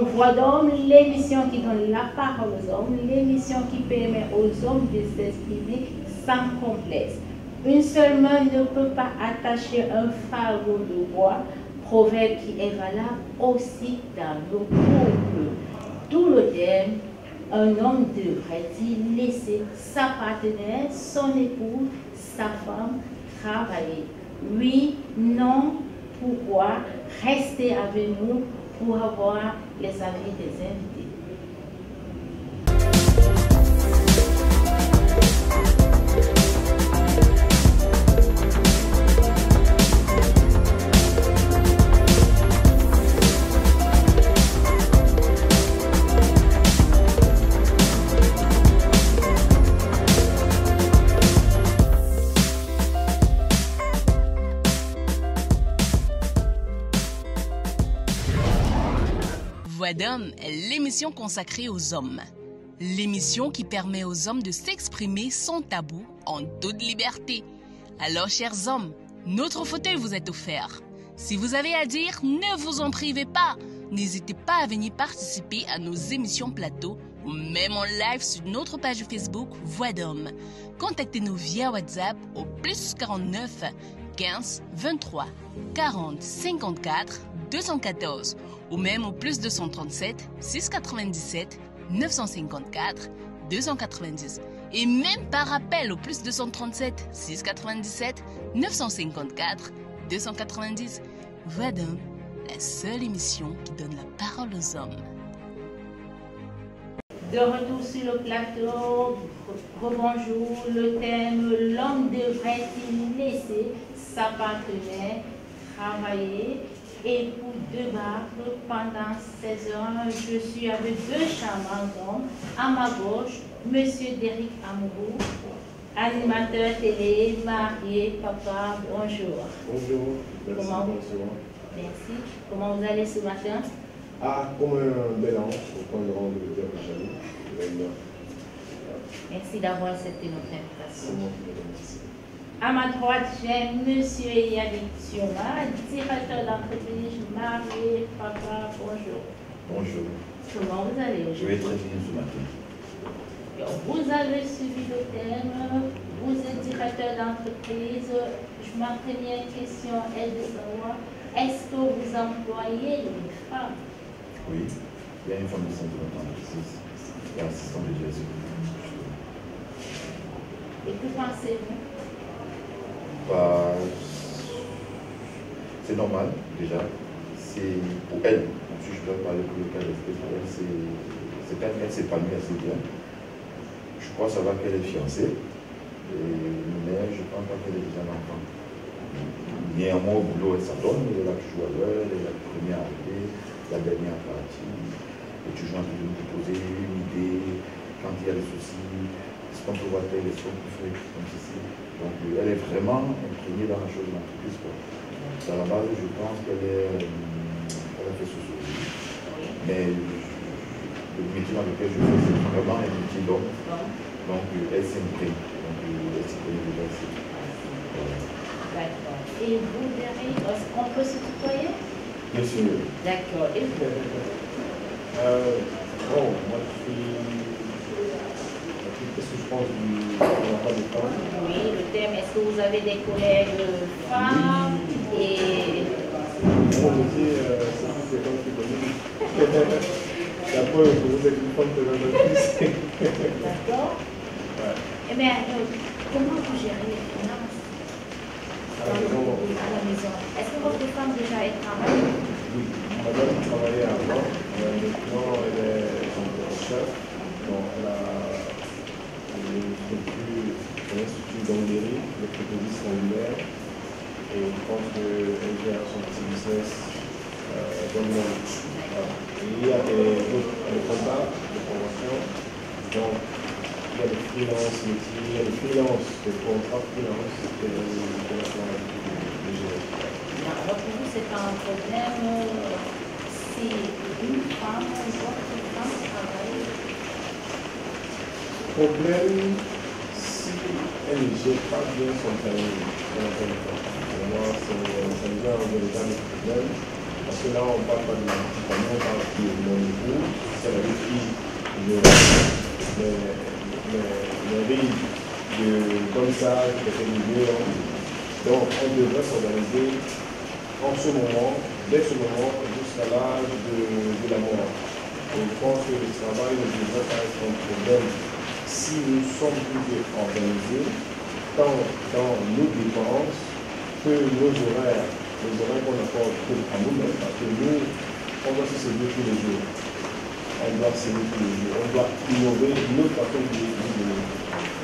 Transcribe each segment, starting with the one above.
Voix d'homme, l'émission qui donne la parole aux hommes, l'émission qui permet aux hommes de s'exprimer sans complexe. Une seule main ne peut pas attacher un fardeau de bois, proverbe qui est valable aussi dans le couple. D'où le thème, un homme devrait-il laisser sa partenaire, son époux, sa femme travailler? Oui, non, pourquoi? Restez avec nous pour avoir les avis des invités. Voix d'homme est l'émission consacrée aux hommes. L'émission qui permet aux hommes de s'exprimer sans tabou, en toute liberté. Alors, chers hommes, notre fauteuil vous est offert. Si vous avez à dire, ne vous en privez pas. N'hésitez pas à venir participer à nos émissions plateau ou même en live sur notre page Facebook Voix d'homme. Contactez-nous via WhatsApp au +49 15 23 40 54 214 ou même au +237 697 954 290 et même par appel au +237 697 954 290. Voix d'homme, la seule émission qui donne la parole aux hommes. De retour sur le plateau, rebonjour, le thème, l'homme devrait-il laisser sa partenaire travailler? Et pour débattre pendant 16 heures, je suis avec deux charmants hommes. À ma gauche, Monsieur Derrick Amourou, animateur télé, marié, papa, bonjour. Bonjour, merci. Comment vous... Merci. Comment vous allez ce matin? Ah, comme un bel ange, au point de rendre le diable jaloux. Merci d'avoir accepté notre invitation. C'est moi qui vous remercie. À ma droite, j'ai Monsieur Yannick Thioma, directeur d'entreprise, marié, papa, bonjour. Bonjour. Comment vous allez Je vais très bien ce matin. Vous avez suivi le thème, vous êtes directeur d'entreprise. Ma première question est de savoir, est-ce que vous employez une femme? Oui, il y a une femme de santé dans l'entreprise, et assistante de gestion. Et que pensez-vous? Bah, c'est normal déjà. C'est pour elle, si je dois parler pour le cas d'espèce, pour elle, elle s'épanouit assez bien. Je crois savoir qu'elle est fiancée, mais je ne pense pas qu'elle ait déjà d'enfant. Néanmoins, au boulot, elle s'adonne, elle est là toujours à l'heure, elle est la première arrivée, la dernière partie. Et toujours en train de nous proposer une idée, quand il y a des soucis, est-ce qu'on peut voir tel, est-ce qu'on peut faire comme ceci. Donc elle est vraiment imprégnée dans la chose de l'entreprise. À la base, je pense qu'elle a fait sociologie. Mais le métier dans lequel je fais, c'est vraiment un métier d'homme. Donc elle s'imprègne. Donc elle s'imprègne déjà ici. D'accord. Et vous, Derrick, est-ce qu'on peut se tutoyer? Bien sûr. D'accord. Et vous? Bon, moi je suis... Qu'est-ce que je pense du emploi des femmes? Oui, le thème, est-ce que vous avez des collègues femmes? Oui. Et... Mon métier, c'est plus les femmes qui connaissent. La preuve que vous êtes une femme de l'entreprise. D'accord. Ouais. Eh bien, comment vous gérez les finances À la maison? Est-ce que votre femme déjà elle travaille? Oui, madame travaillait avant, maintenant elle est chef, donc elle a une structure d'hôtellerie, les préposés sont ouverts, et je pense qu'elle gère son petit business dans le monde. Voilà. Et il y a des comptables, des formations, donc il y a des freelances métiers, il y a des freelances, des contrats freelance de la formation de gérer. Alors pour vous, c'est pas un problème si une femme, votre femme travaille? Problème si elle ne gère pas bien son planning. Pour moi, ça nous a un véritable problème Parce que là, on ne parle pas de l'accompagnement, on parle de mon niveau, c'est-à-dire les rides comme ça, de niveau. Donc, on devrait s'organiser en ce moment, dès ce moment, jusqu'à l'âge de la mort. Et je pense que le travail ne devrait pas être un problème si nous sommes plus organisés, tant dans nos dépenses que nos horaires qu'on accorde à nous-mêmes, parce que nous, on doit se servir tous les jours. On doit servir tous les jours. On doit innover notre façon de vivre.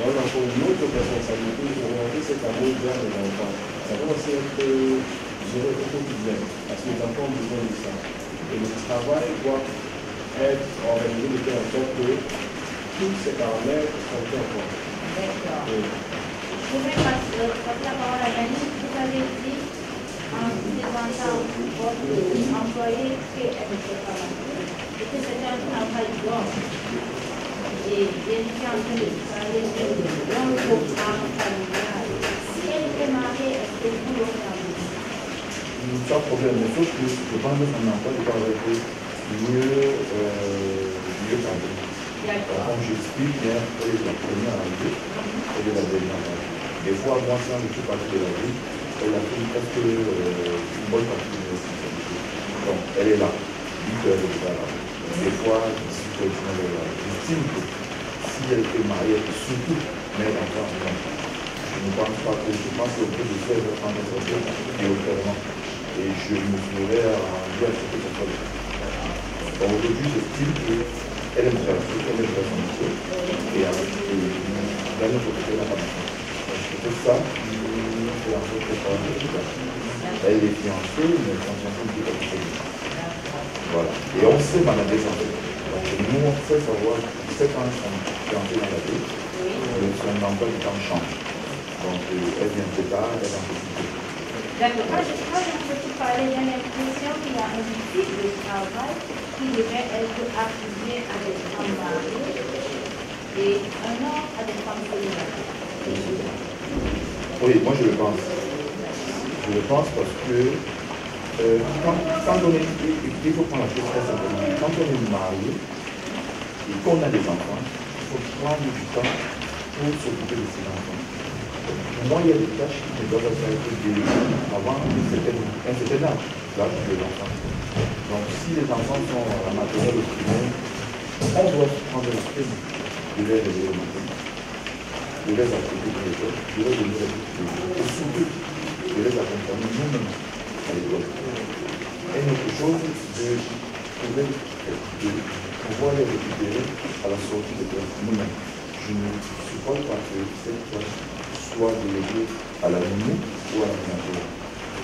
On a encore une autre responsabilité d'orienter cet amour vers les enfants. Ça doit aussi être géré au quotidien, parce que les enfants ont besoin de ça. Et le travail doit être organisé de telle sorte que tous ces paramètres sont pris en compte. D'accord. Je voudrais passer la parole à Dani. Vous avez dit en présentant votre employé qui est travail et que c'est un travail d'homme. Et elle est en train de parler d'un programme familial. Si elle était mariée, est-ce que vous l'organisez? Sans problème, mais sauf que je pense que son emploi n'est pas été mieux cadré. D'accord. Comme j'explique, bien, elle est la première arrivée, elle est la dernière arrivée. Des fois, moi, quand je suis parti de la vie, elle a pris presque une bonne partie de responsabilité. Donc, elle est là. 8 heures de travail. Des fois, elle est là. J'estime que si elle était mariée, surtout mère d'enfant, je ne pense pas que je pense qu'on peut le faire en essentiel et autrement. Et je me ferais arranger à ce que ça soit le cas. Donc aujourd'hui, j'estime qu'elle aime faire son métier et avec la notre côté, la femme. C'est pour ça nous fait en sorte que ça va. Elle est fiancée, mais quand on fait quelque chose. Voilà. Et on sait manager ça. Donc nous, on sait savoir, 7 ans sont fiancés dans la vie, son emploi du temps change. Donc elle vient plus tard, elle est en possibilité. D'accord. Quand je parlais, j'ai l'impression qu'il y a un type de travail qui devrait être appuyé à des femmes mariées et un autre à des femmes célibataires. Oui, moi je le pense. Je le pense parce que quand on est, il faut prendre la chose très simplement. Quand on est marié et qu'on a des enfants, il faut prendre du temps pour s'occuper de ses enfants. Pour moi, il y a des tâches qui doivent être déléguées avant un certain âge, l'âge des enfants. Donc, si les enfants sont à la maternelle ou primaire, on doit prendre la peine de les réveiller le matin, de les accompagner à l'école, de les donner la vie et surtout de les accompagner nous-mêmes à l'école. Et notre chose, de pouvoir les récupérer à la sortie de classe nous-mêmes. Je ne suppose pas que cette classe soit déléguée à la nuit ou à la primature.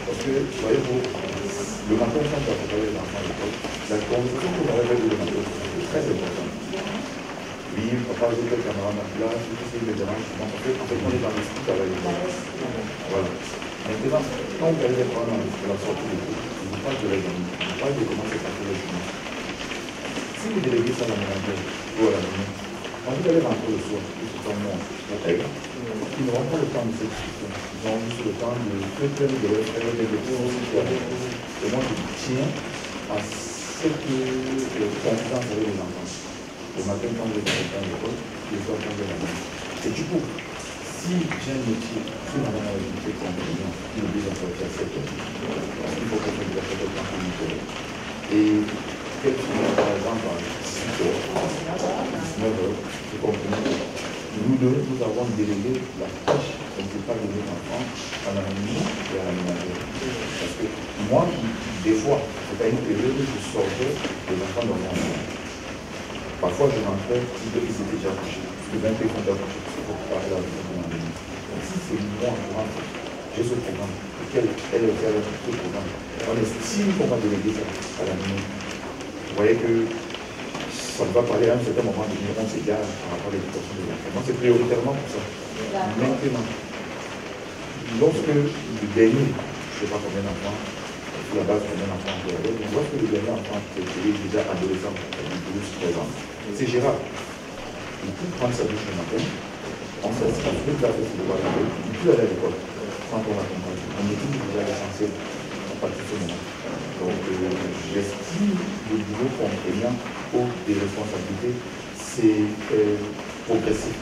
Parce que, voyez-vous, le matin, quand tu accompagnes les enfants à l'école, la conversation que vous avez avec le matin, c'est très important. Oui, papa, j'ai tel camarade en classe, tout ce qui me dérange, en fait, on est dans l'esprit à l'école. Voilà. Maintenant, quand vous allez les prendre à la sortie de l'école, je vous parle de les amis, je vous parle de comment c'est passé le chemin. Si vous déléguez ça à la ménagère ou à la nuit, quand vous allez rentrer le soir, que ce soit moi ou elle, ils n'auront pas le temps de cette discussion. Ils auront juste le temps de faire de leur faire des décisions. Et moi, je tiens à cette confiance avec les enfants. Le matin, quand vous êtes à l'école, le soir, quand vous êtes à la nuit. Et du coup, si j'ai un métier, si ma maman a un métier comme président, qui oblige à sortir à 7 heures, parce qu'il faut que je fasse à 7 heures quand je suis et qu'elle finit par exemple à 6 heures, 19 heures, je comprends. Nous deux, nous avons délégué la tâche principale de nos enfants à la nuit et à la ménagère. Parce que moi, des fois, c'était une période où je sortais les enfants dans mon enfant. Parfois, je rentrais, ils étaient déjà couchés. Les 20 sont déjà couchés. Il faut préparer la vie de ma nuit. Donc, si c'est moi qui rentre, j'ai ce programme, et qu'elle a ce programme, on estime qu'on va déléguer ça à la nuit. Vous voyez que ça va parler à un certain moment de dire on s'égare par rapport à l'éducation des enfants. Donc c'est prioritairement pour ça. Maintenant, lorsque le dernier, je ne sais pas combien d'enfants, sur la base de combien d'enfants on peut avoir, lorsque le dernier enfant est déjà adolescent, 12-13 ans, c'est Gérard. Il peut prendre sa douche le matin, on s'assure toute la fête de voir l'école, il peut aller à l'école, quand on l'accompagne. On étudie déjà l'essentiel à partir de ce moment. Donc, j'estime que le boulot contraignant pour des responsabilités, c'est progressif.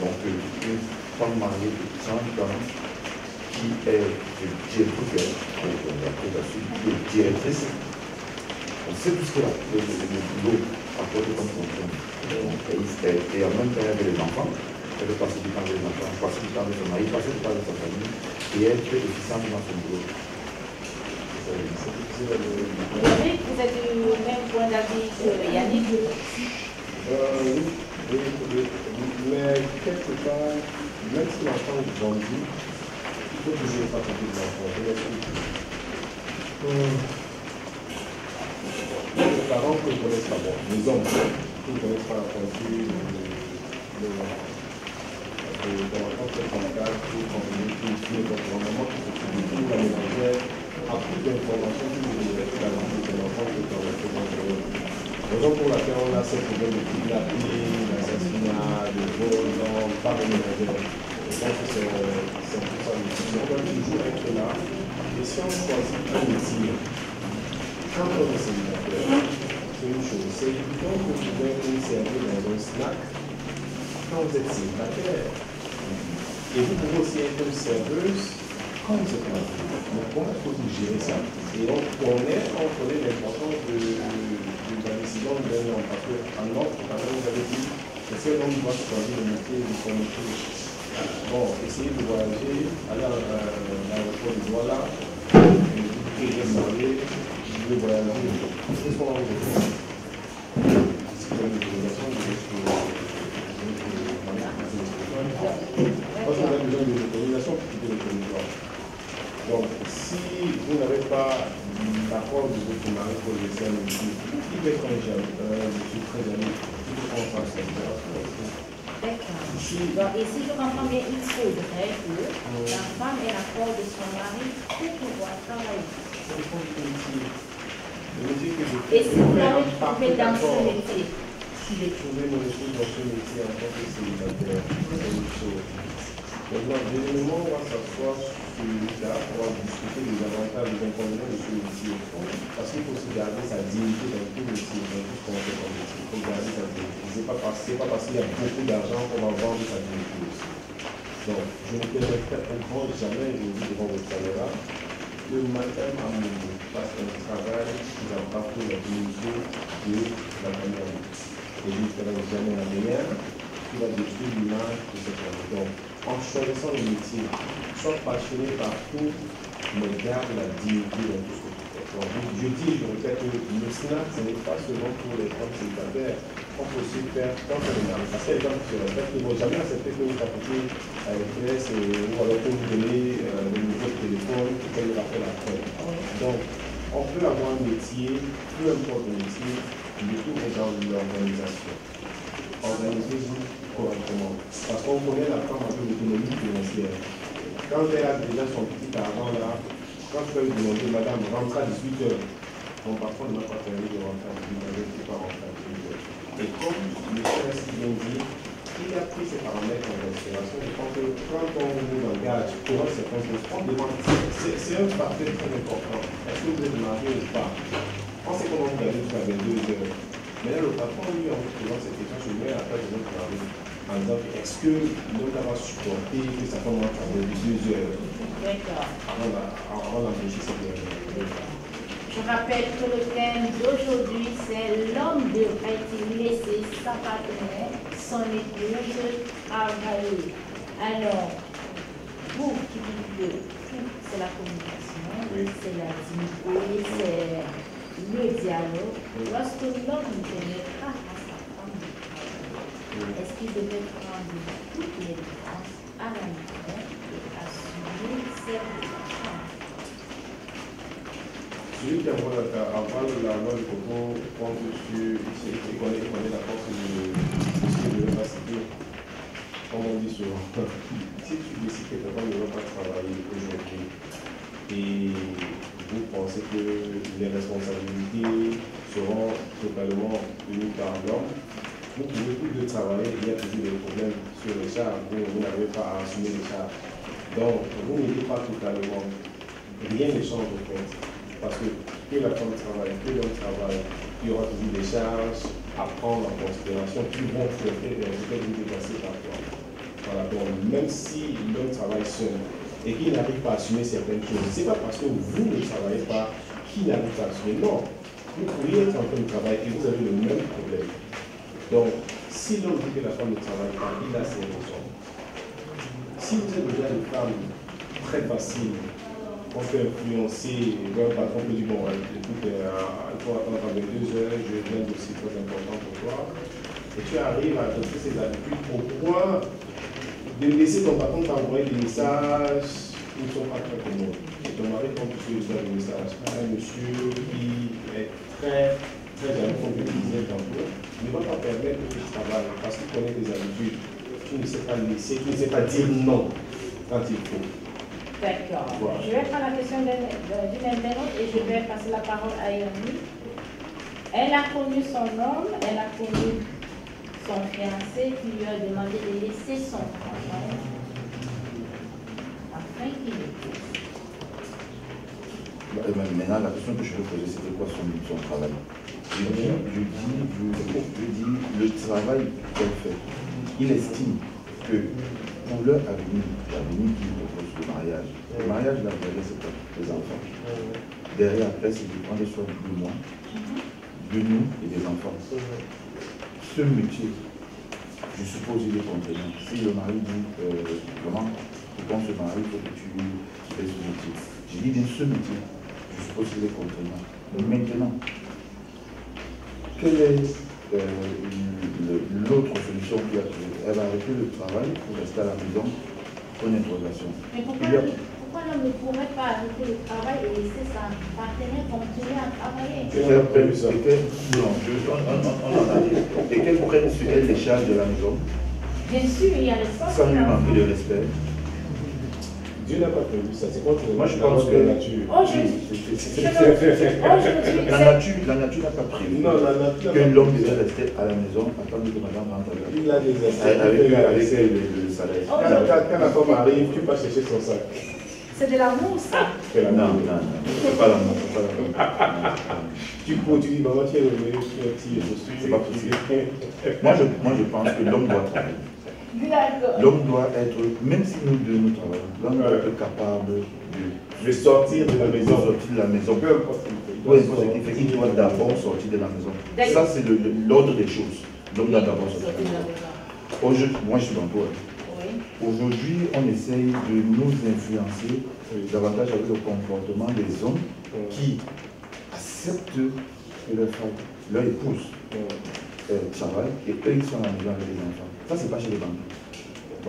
Donc, une femme mariée de 30 ans qui est directrice, qui est directrice, on sait tout ce qu'elle a, le boulot apporté comme contrainte. Et en même temps, avec les enfants, elle veut passer du temps avec les enfants, passer du temps avec son mari, passer du temps avec sa famille et être efficiente dans son boulot. Yannick, vous êtes du même point d'avis que Yannick? Oui, mais quelque part, même si l'enfant grandit, il faut toujours pas s'occuper de l'enfant. Les parents qui ne connaissent pas, bon, les hommes qui ne connaissent pas la culture, l'enfant fait son cas, qui est dans le moment qui s'occupe de tout, la ménagère, a plus d'informations que vous avez fait avant que l'enfant soit dans le présent. Raison pour laquelle on a ce problème de kidnapping, d'assassinat, de vol, par les ménagères. Je pense que c'est pour ça que on doit toujours être là. Et si on choisit un métier, quand on est célibataire, c'est une chose. C'est évident que vous pouvez être servi dans un snack quand vous êtes célibataire. Et vous pouvez aussi être une serveuse quand vous êtes marié. Donc comment il faut gérer ça? Et on connaît l'importance de la décision d'un homme. Parce qu'en homme, quand vous avez dit que c'est l'homme qui doit choisir le métier de son métier. Bon, essayez de voyager, aller à l'aéroport de Douala, et vous marié, vous voulez voyager. Qu'est-ce qu'on va vous dire? C'est une autorisation de parce qu'on a besoin d'une autorisation pour quitter le territoire. Donc, si vous n'avez pas l'accord de votre mari pour le laisser un métier, il est congédiable, je suis très ami, il faut qu'on fasse ça. D'accord. Donc, et si je comprends bien, il faudrait que la femme ait l'accord de son mari pour pouvoir travailler. Et si vous l'avez trouvé dans ce métier? Si j'ai trouvé mon épouse dans ce métier en tant que célibataire, c'est une chose. Maintenant, deuxièmement, on va s'asseoir sur le cas, on va discuter des avantages et des inconvénients de ce métier. Parce qu'il faut aussi garder sa dignité dans tout métier, dans tout ce qu'on fait comme métier. Il faut garder sa dignité. Ce n'est pas parce qu'il y a beaucoup d'argent qu'on va vendre sa dignité aussi. Donc, je ne permettrai jamais, je vous dis devant votre caméra, le matin à midi, parce qu'un travail qui n'a pas pour la dignité de la manière. Et je ne ferai jamais la meilleure qui va détruire l'image de cette famille. Donc, en choisissant le métier, sois passionné par tout, mais garde la dignité dans tout ce que tu fais. Donc, je dis, je répète que le snack, ce n'est pas seulement pour les femmes célibataires. On peut aussi faire quand on est marié. Parce qu'il y a des gens qui se répètent qu'ils ne vont jamais accepter que vous tapez avec presse ou alors que vous donnez le numéro de téléphone pour qu'elle l'appelle après. Donc, on peut avoir un métier, peu importe le métier, le tout est dans l'organisation. Organisez-vous correctement. Parce qu'on connaît la femme avec l'autonomie financière. Quand elle a déjà son petit argent là, quand je peux lui demander, madame, rentre à 18h. Mon patron ne m'a pas permis de rentrer à 18h, je ne peux pas rentrer à 18h. Et comme le frère si bien dit, il a pris ses paramètres en considération. Je pense que quand on vous engage pour un certain chose, on demande, c'est un facteur très important. Est-ce que vous êtes marié ou pas? On sait comment vous allez jusqu'à 22h. Mais là, le patron, lui, en vous posant cette question, je mets à la place de votre mari en disant est-ce que l'homme va supporter que ça commence à 22h? D'accord. On a réfléchi cette dernière. Je rappelle que le thème d'aujourd'hui, c'est l'homme devrait-il laisser sa partenaire, son épouse, travailler. Alors, vous qui dites que tout, c'est la communication, c'est la dignité, c'est le dialogue. Lorsque l'homme permettra à sa femme de travailler, est-ce qu'il devrait prendre toutes les dépenses à la maison et assumer ses dépenses? Celui qui envoie la loi de Coco compte sur, il connaît la force de ce qu'il ne veut pas citer. Comme on dit souvent, si tu décides que ta femme ne va pas travailler aujourd'hui et vous pensez que les responsabilités seront totalement tenues par l'homme, vous pouvez plus de travailler, il y a toujours des problèmes sur les charges, vous n'arrivez pas à assumer les charges. Donc, vous n'êtes pas totalement, rien ne change au fait. Parce que la femme travaille, que l'homme travaille, il y aura toujours des charges à prendre en considération qui vont peut-être vous dépasser parfois. Voilà, donc même si l'homme travaille seul et qu'il n'arrive pas à assumer certaines choses, ce n'est pas parce que vous ne travaillez pas qu'il n'arrive pas à assumer. Non, vous pourriez être en train de travailler et vous avez le même problème. Donc, si l'homme dit que la femme ne travaille pas, il a ses raisons. Si vous êtes déjà une femme très facile, on peut influencer, le patron peut dire, bon, écoute, il faut attendre à 22 heures, je viens aussi très important pour toi. Et tu arrives à adopter ces habitudes, pourquoi de laisser ton patron t'envoyer des messages qui ne sont pas très communs. Et ton mari, quand tu fais des messages, un monsieur qui est très jamais comme je le disais tantôt, ne va pas permettre que tu travailles parce qu'il connaît tes habitudes. Tu ne sais pas laisser, tu ne sais pas dire non quand il faut. D'accord. Voilà. Je vais prendre la question d'une internaute et je vais passer la parole à Irmi. Elle a connu son homme, elle a connu son fiancé qui lui a demandé de laisser son travail afin qu'il épouse. Maintenant, la question que je vais poser, c'était quoi son travail? Je dis, le travail qu'elle fait, il estime que pour leur avenir, l'avenir qui propose le mariage, la derrière, c'est quoi? Les enfants. Derrière, après, c'est de prendre soin de moi, de nous et des enfants. Ce métier, je suppose, il est contraignant. Si le mari dit, comment tu penses se marier, il faut que tu fais ce métier. J'ai dit, ce métier, je suppose qu'il est contraignant. Maintenant, quelle est l'autre solution qu'il a trouvée? Elle va arrêter le travail pour rester à la maison pour une interrogation. Mais pourquoi l'homme ne pourrait pas arrêter le travail et laisser sa partenaire continuer à travailler? Non, on en a dit. Et qu'elle prenne sur elle les charges de la maison. Bien sûr, il y a le sens. Sans lui manquer de respect. Dieu n'a pas prévu ça, c'est contre moi je pense que la nature. La nature n'a pas prévu que l'homme devait rester à la maison attendre que madame rentre à la maison. Il a des avec le salaire. Quand la femme arrive, tu vas chercher son sac. C'est de l'amour ça. Non, c'est pas l'amour. Tu dis, maman, tu es revenu, tu es petit, je suis. C'est pas possible. Moi je pense que l'homme doit travailler. L'homme doit être, même si nous deux nous travaillons, l'homme doit être capable de sortir de la maison. Peu importe ce qu'il fait, il doit d'abord sortir de la maison. Ça, c'est l'ordre des choses. L'homme doit d'abord sortir de la maison. Moi, je suis dans toi. Aujourd'hui, on essaye de nous influencer davantage avec le comportement des hommes qui acceptent que leur épouse travaille et eux, ils sont à la maison avec les enfants. Ça, c'est pas chez les banques.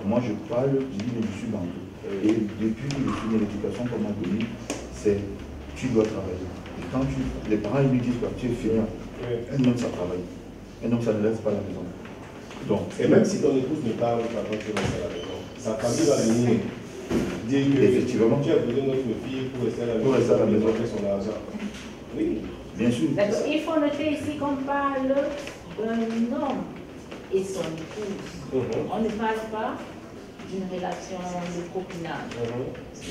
Moi, je parle, je dis, mais je suis banquier. Et depuis que je suis dans l'éducation qu'on m'a donnée, c'est tu dois travailler. Et quand les parents ils lui disent quoi, tu es feignant, un homme ça travaille. Un homme ça ne reste pas à la maison. Donc, et même si ton épouse ne parle pas quand tu restes à la maison, sa famille va venir dire que effectivement, tu as besoin de notre fille pour rester à la maison, avec son argent. Oui, bien sûr. Il faut noter ici qu'on parle d'un homme et son épouse. On ne parle pas d'une relation de copinage.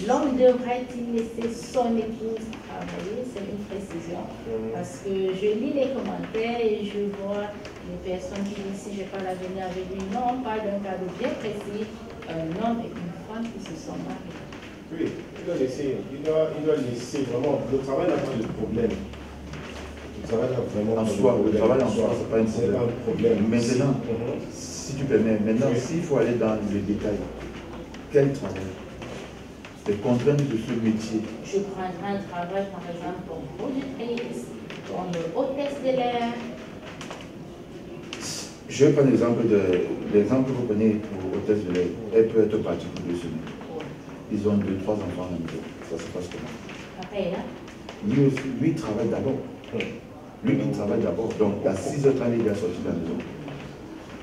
L'homme devrait-il laisser son épouse travailler? C'est une précision. Parce que je lis les commentaires et je vois les personnes qui disent si je n'ai pas l'avenir avec lui. Non, on parle d'un cadre bien précis, un homme et une femme qui se sont mariés. Oui, il doit laisser vraiment. Le travail n'a pas de problème. Le travail n'a vraiment en soi, le travail en soi, c'est pas un problème. Maintenant, si tu permets, s'il faut aller dans les détails, quel travail? Les contraintes de ce métier. Je prendrai un travail, par exemple, comme productrice, comme hôtesse de l'air. Je vais prendre l'exemple que vous prenez pour hôtesse de l'air. Elle peut être partie pour 2 semaines. Ils ont 2, 3 enfants à la maison. Ça se passe comment? Après, là? Lui aussi, lui travaille d'abord. Lui, il travaille d'abord. Donc, à 6h30, il est sorti de la maison.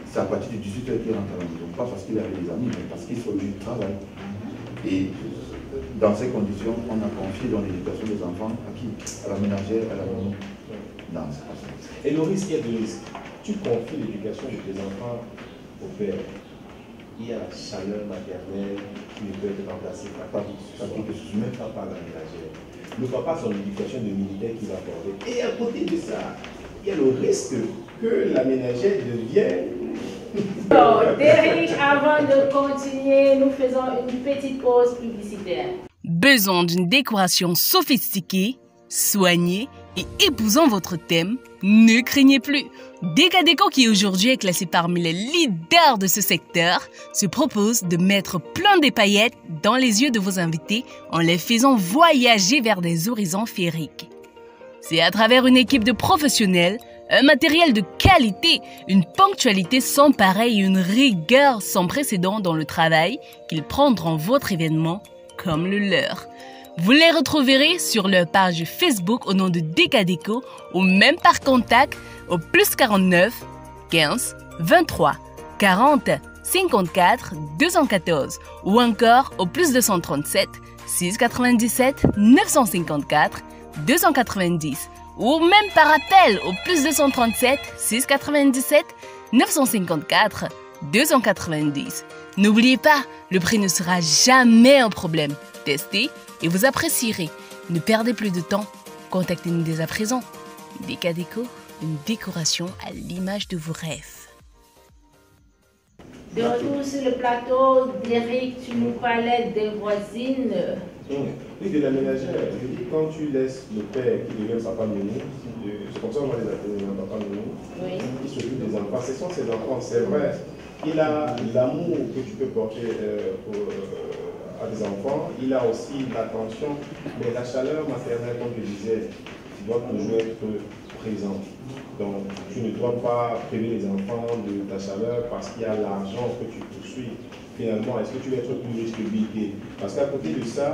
C'est à partir de 18h qu'il rentre à la maison. Pas parce qu'il avait des amis, mais parce qu'il soit du travail. Et dans ces conditions, on a confié dans l'éducation des enfants à qui? À la ménagère, à la maman. Non, c'est pas ça. Et le risque, il y a deux risques. Tu confies l'éducation de tes enfants au père. Il y a la chaleur maternelle qui ne peut être remplacée par qui que ce soit, même pas par la ménagère. le papa, son éducation de militaire qu'il va porter. Et à côté de ça, il y a le risque que la ménagère devienne... Derrick, avant de continuer, nous faisons une petite pause publicitaire. Besoin d'une décoration sophistiquée, soignée et épousant votre thème? Ne craignez plus. Decadeco, qui aujourd'hui est classé parmi les leaders de ce secteur, se propose de mettre plein de paillettes dans les yeux de vos invités en les faisant voyager vers des horizons féeriques. C'est à travers une équipe de professionnels, un matériel de qualité, une ponctualité sans pareil et une rigueur sans précédent dans le travail qu'ils prendront votre événement comme le leur. Vous les retrouverez sur leur page Facebook au nom de Decadeco ou même par contact au +49 15 23 40 54 214 ou encore au +237 697 954 290 ou même par appel au +237 697 954 290. N'oubliez pas, le prix ne sera jamais un problème. Testez et vous apprécierez. Ne perdez plus de temps. Contactez-nous dès à présent. Decadeco, une décoration à l'image de vos rêves. De retour sur le plateau, Derrick, tu nous parlais des voisines. Oui, de la ménagère. Je dis, quand tu laisses le père qui devient papa nounou, c'est comme ça qu'on va les appeler papa nounou, Oui. qui s'occupe des enfants, ce sont ses enfants, c'est vrai. Il a l'amour que tu peux porter à des enfants, il a aussi l'attention, mais la chaleur maternelle, comme je disais, tu dois toujours être présent. Donc, tu ne dois pas priver les enfants de ta chaleur parce qu'il y a l'argent que tu poursuis. Finalement, est-ce que tu vas être plus riche que Bill Gates? Parce qu'à côté de ça,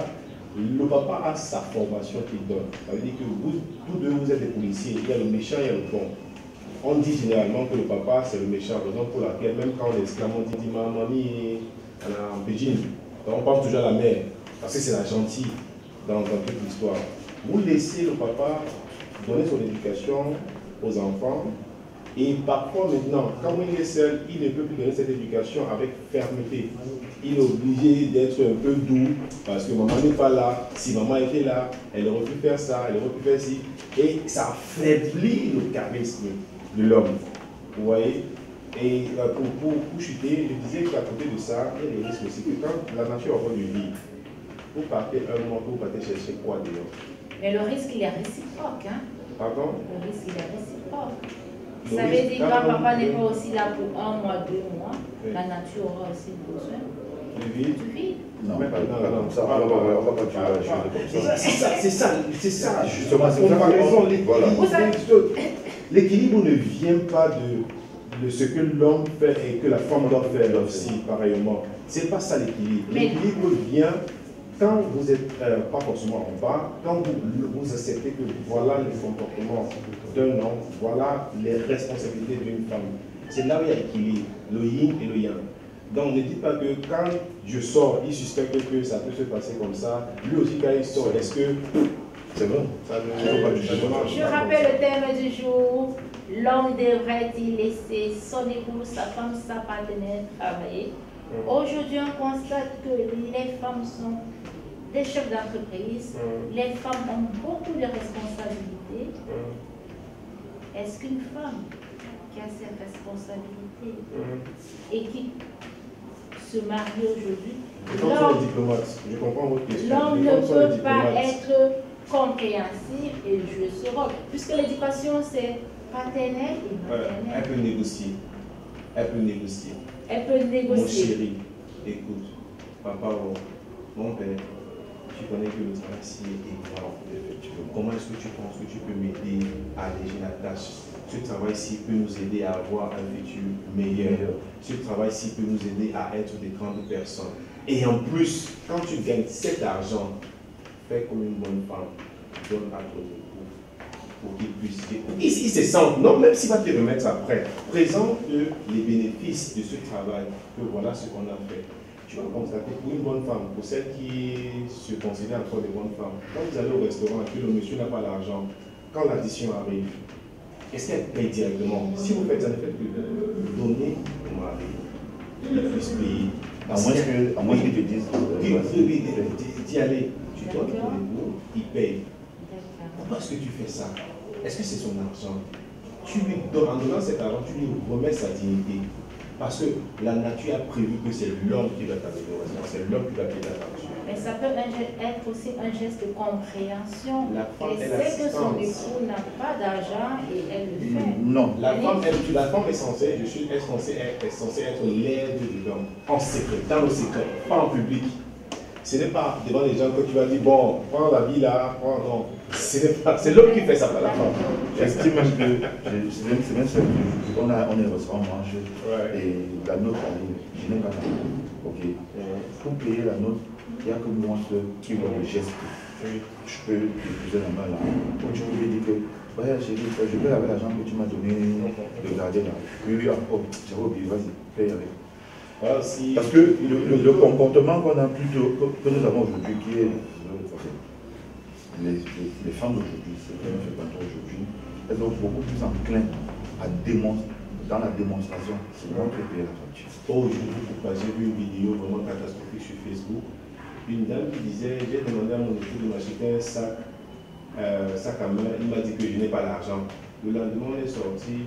le papa a sa formation qu'il donne. Ça veut dire que vous, tous deux, vous êtes des policiers. Il y a le méchant, il y a le bon. On dit généralement que le papa, c'est le méchant, raison pour laquelle, même quand on exclame, on dit mamie, elle a un pédine. On pense toujours à la mère, parce que c'est la gentille dans toute l'histoire. Vous laissez le papa donner son éducation aux enfants, et parfois maintenant, quand il est seul, il ne peut plus donner cette éducation avec fermeté. Il est obligé d'être un peu doux, parce que maman n'est pas là. Si maman était là, elle aurait pu faire ça, elle aurait pu faire ci, et ça affaiblit le charisme de l'homme. Vous voyez? Et pour chuter, je disais qu'à côté de ça, il y a des risques aussi que quand la nature aura de vie, vous partez un mois, vous partez chercher quoi dehors? Mais le risque, il est réciproque. Hein? Pardon? Le risque, il est réciproque. Vous savez, dire quand papa n'est pas aussi là pour 1 mois, 2 mois, oui. La nature aura aussi besoin du vide. Non, mais pas non, ça, on va pas comme ça. C'est ça, justement. L'équilibre ne vient pas de ce que l'homme fait et que la femme doit faire aussi, pareillement. C'est pas ça l'équilibre. L'équilibre vient quand vous êtes pas forcément en bas, quand vous acceptez que voilà les comportements d'un homme, voilà les responsabilités d'une femme. C'est là où il y a l'équilibre, le yin et le yang. Donc ne dites pas que quand je sors, il suspecte que ça peut se passer comme ça. Lui aussi, quand il sort, est-ce que c'est bon? Je rappelle le thème du jour. L'homme devrait-il laisser son épouse, sa femme, sa partenaire travailler? Aujourd'hui, on constate que les femmes sont des chefs d'entreprise. Les femmes ont beaucoup de responsabilités. Est-ce qu'une femme qui a ces responsabilités et qui se marie aujourd'hui, l'homme ne peut pas être compréhensif et jouer ce rôle? Puisque l'éducation, c'est paternel et maternel. Elle peut négocier. Elle peut négocier. Elle peut négocier. Mon chéri, écoute, papa, mon père, tu connais que le travail ici est énorme. Comment est-ce que tu penses que tu peux m'aider à alléger la tâche? Ce travail-ci peut nous aider à avoir un futur meilleur. Ce travail-ci peut nous aider à être des grandes personnes. Et en plus, quand tu gagnes cet argent, fais comme une bonne femme, donne à ton époux pour qu'il puisse. Il se sent, non, même s'il va te remettre après, présente les bénéfices de ce travail, que voilà ce qu'on a fait. Tu vas constater pour une bonne femme, pour celle qui se considère encore des bonnes femmes, quand vous allez au restaurant et que le monsieur n'a pas l'argent, quand l'addition arrive, est-ce qu'elle paye directement? Si vous faites ça, ne faites que donner au mari, il puisse payer. À moins que tu dises d'y aller, tu donnes pour les bouts, il paye. pourquoi est-ce que tu fais ça? Est-ce que c'est son argent? En donnant cet argent, tu lui remets sa dignité. Parce que la nature a prévu que c'est l'homme qui doit t'améliorer, c'est l'homme qui doit payer attention. Mais ça peut être aussi un geste de compréhension. La femme Elle est sait que son l'assistance. époux n'a pas d'argent et elle le fait. Non. La femme est censée, est censée être l'aide de l'homme, en secret, dans le secret, pas en public. Ce n'est pas devant les gens que tu vas dire, bon, prends la vie là, prends, non. C'est l'homme qui fait ça, pas la femme. J'estime même que c'est même ça on est en manche et la note arrive, je n'ai pas d'argent. Ok. Pour payer la note, il n'y a que moi seul qui vois le geste. Je peux lui poser la main là. Donc je peux lui dire que, ouais chérie, je vais avec l'argent que tu m'as donné de garder là. Oui, oh, j'avais oublié, vas-y, paye avec. Parce que le comportement qu'on a plutôt, que nous avons aujourd'hui, qui est les femmes d'aujourd'hui, c'est que nous faisons aujourd'hui, elles sont beaucoup plus enclines à démontrer, dans la démonstration, c'est moi qui ai payé la facture. Oh, j'ai vu une vidéo vraiment catastrophique sur Facebook. Une dame qui disait, j'ai demandé à mon époux de m'acheter un sac à main, il m'a dit que je n'ai pas l'argent. Le lendemain, on est sorti,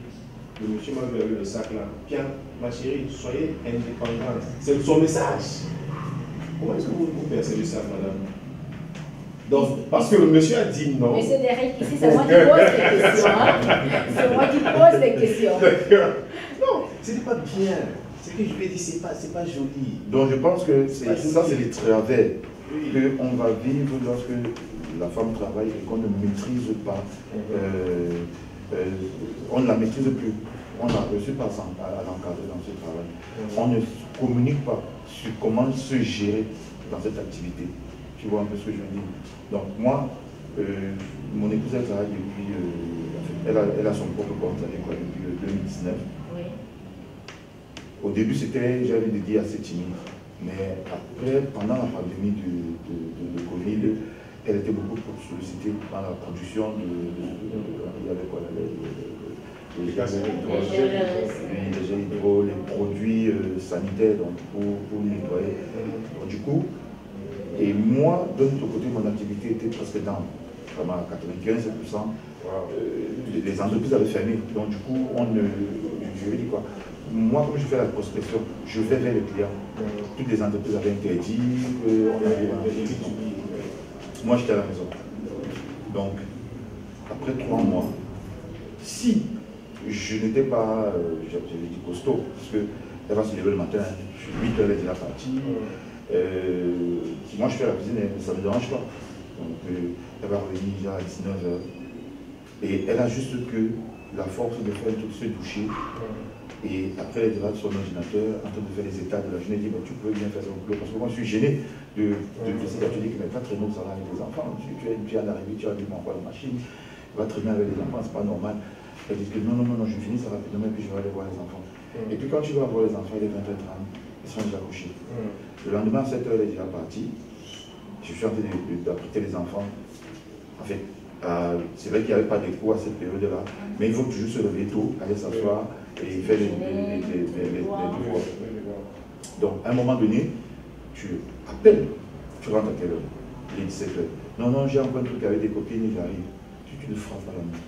le monsieur m'a vu avec le sac là. Bien, ma chérie, soyez indépendante. C'est son message. Comment est-ce que vous percevez ça, madame? Donc, parce que le monsieur a dit non. Mais c'est des règles ici, c'est moi qui pose les questions. Hein? C'est moi qui pose les questions. Non, ce n'est pas bien. Ce que je vais dire, c'est pas joli. Donc je pense que ça, c'est les travers qu'on va vivre lorsque la femme travaille et qu'on ne maîtrise pas, on ne la maîtrise plus. On n'a reçu pas à l'encadrer dans ce travail. On ne communique pas sur comment se gérer dans cette activité. Tu vois un peu ce que je veux dire. Donc moi, mon épouse, elle travaille depuis, elle a son propre compte depuis 2019. Oui. Au début, j'avais dit assez timide. Mais après, pendant la pandémie de Covid, elle était beaucoup sollicitée dans la production il y avait quoi, les gels hydro, les produits sanitaires donc, pour nettoyer. Donc, du coup, et moi, de l'autre côté, mon activité était presque dans vraiment à 95%. Les entreprises avaient fermé. Donc du coup, je vais dire quoi. Moi, comme je fais la prospection, je vais vers les clients. Toutes les entreprises avaient interdit, moi j'étais à la maison. Donc, après 3 mois, si je n'étais pas, j'avais dit costaud, parce qu'elle va se lever le matin, 8 h elle est déjà partie. Moi je fais la cuisine, ça ne me dérange pas. Donc elle va revenir déjà à 19 h. Et elle a juste que la force de faire tout se doucher. Et après, elle est sur son ordinateur en train de faire les états de la journée. Elle dit, tu peux bien faire ça au boulot. Parce que moi, je suis gêné de cette activité qui n'est pas très bien, ça va avec les enfants. Tu viens d'arriver, tu as dit, bon, quoi, la machine va très bien avec les enfants, c'est pas normal. Elle dit que non, je finis ça rapidement et puis je vais aller voir les enfants. Et puis quand tu vas voir les enfants, il est 20 h 30, ils sont déjà couchés. Le lendemain, à 7 h, elle est déjà partie. Je suis en train d'apprêter les enfants. En fait, c'est vrai qu'il n'y avait pas de cours à cette période-là, mais il faut toujours se lever tôt, aller s'asseoir et faire les devoirs. Donc, à un moment donné, tu appelles, tu rentres à quelle heure? Il est 17 h. Non, j'ai encore un truc avec des copines, j'arrive. Tu ne frappes pas la main.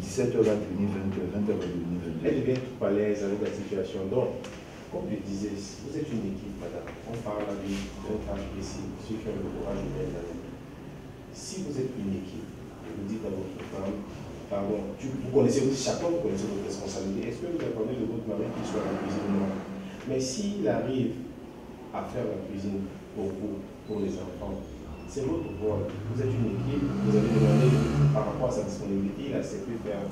17 h va devenir 20 h, 20 h va devenir 22 h. Elle devient tout à l'aise avec la situation. Donc, comme je disais, vous êtes une équipe, madame. On parle d'un cas précis, ceux qui ont le courage de mettre la. Si vous êtes une équipe, vous dites à votre femme, pardon, vous connaissez, chacun vous connaissez votre responsabilité. Est-ce que vous attendez de votre mari qu'il soit à la cuisine? Non. Mais s'il arrive à faire la cuisine pour vous, pour les enfants, c'est votre rôle. Vous êtes une équipe, vous avez demandé par rapport à sa disponibilité, il a accepté de faire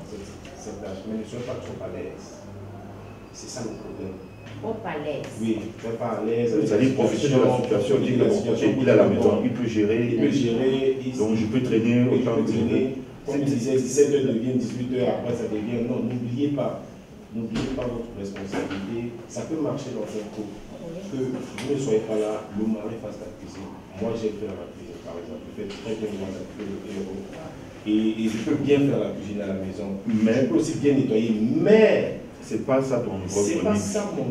cette tâche, mais ne soyez pas trop à l'aise. C'est ça le problème. Trop à l'aise. Oui, tu n'es pas à l'aise. C'est-à-dire profiter de la situation, dire qu'il est à la maison, il peut gérer. Donc je peux traîner autant que je veux. Comme je disais, 17 h devient 18 h, après ça devient. Non, n'oubliez pas. N'oubliez pas votre responsabilité. Ça peut marcher dans un couple. Que vous ne soyez pas là, le mari fasse la cuisine. Moi, j'ai fait la cuisine, par exemple. Je fais très bien moi la cuisine. Et je peux bien faire la cuisine à la maison. Mais je peux aussi bien nettoyer. Mais C'est pas ça ton rôle C'est pas premier. ça mon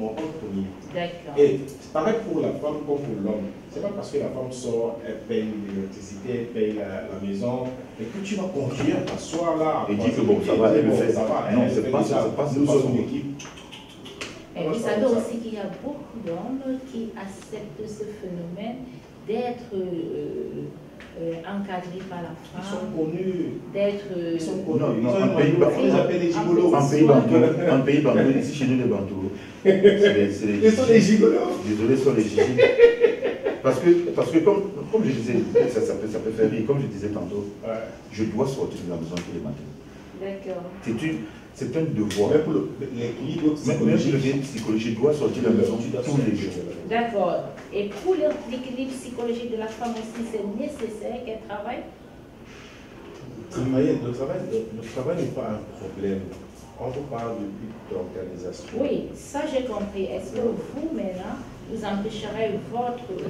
rôle premier. D'accord. Et c'est pareil pour la femme comme pour l'homme. C'est pas parce que la femme sort, elle paye l'électricité, elle paye la maison, et que tu vas continuer à t'asseoir là. Et dis que bon, ça va, elle le fait. Ça va, Non, elle c'est fait pas déjà, ça. nous sommes une équipe. Et vous savez aussi qu'il y a beaucoup d'hommes qui acceptent ce phénomène d'être encadrés par la Ils sont femme, connus. d'être... Ils sont connus. Non, Ils ont en un pays maillot, on les appelle les gigolos. En pays bantou, ici chez nous les bantous, c'est les Ils sont des gigolos. Désolé, ce sont les gigis. Parce que comme je disais, ça peut faire rire, comme je disais tantôt, Ouais. je dois sortir de la maison tous les matins. D'accord. C'est un devoir. Même pour l'équilibre Même si psychologique. le psychologique doit sortir de la maison tous les jours. D'accord. Et pour l'équilibre psychologique de la femme aussi, c'est nécessaire qu'elle travaille? Le travail n'est pas un problème. On vous parle de but d'organisation. Oui, ça j'ai compris. Est-ce que vous, maintenant, vous empêcherez votre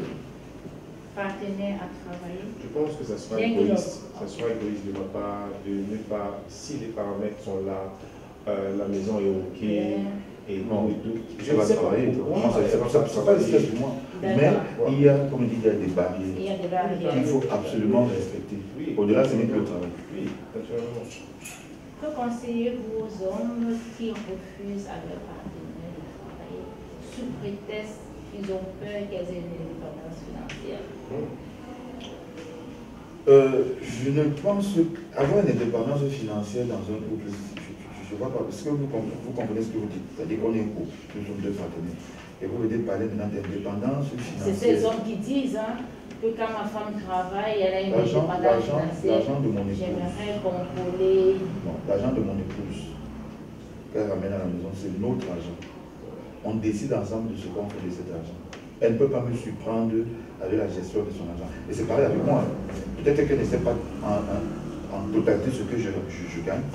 partenaire à travailler? Je pense que ça sera Bien égoïste. Ça sera égoïste de ma part de ne pas, si les paramètres sont là, la maison est OK, et Non, nous et tout. je vais travailler. C'est pas le stress pour moi. Mais il y a, comme je dis, il y a des Il barrières y a des barrières. qu'il faut absolument respecter. Oui. Au-delà, c'est même le travail. Oui, naturellement. Que conseillez-vous aux hommes qui refusent à leur partenaire de travailler sous prétexte qu'ils ont peur qu'elles aient une indépendance financière? Je ne pense avoir une indépendance financière dans un couple, je ne vois pas. Est-ce que vous comprenez ce que vous dites? C'est-à-dire qu'on est un couple, nous sommes deux partenaires. Et vous venez de parler maintenant d'indépendance financière. C'est ces hommes qui disent que quand ma femme travaille, elle a une indépendance financière. L'argent de mon épouse. J'aimerais contrôler. Non, l'argent de mon épouse qu'elle ramène à la maison, c'est notre argent. On décide ensemble de ce qu'on fait de cet argent. Elle ne peut pas me surprendre avec la gestion de son argent. Et c'est pareil avec moi. Peut-être qu'elle ne sait pas en totalité ce que je gagne,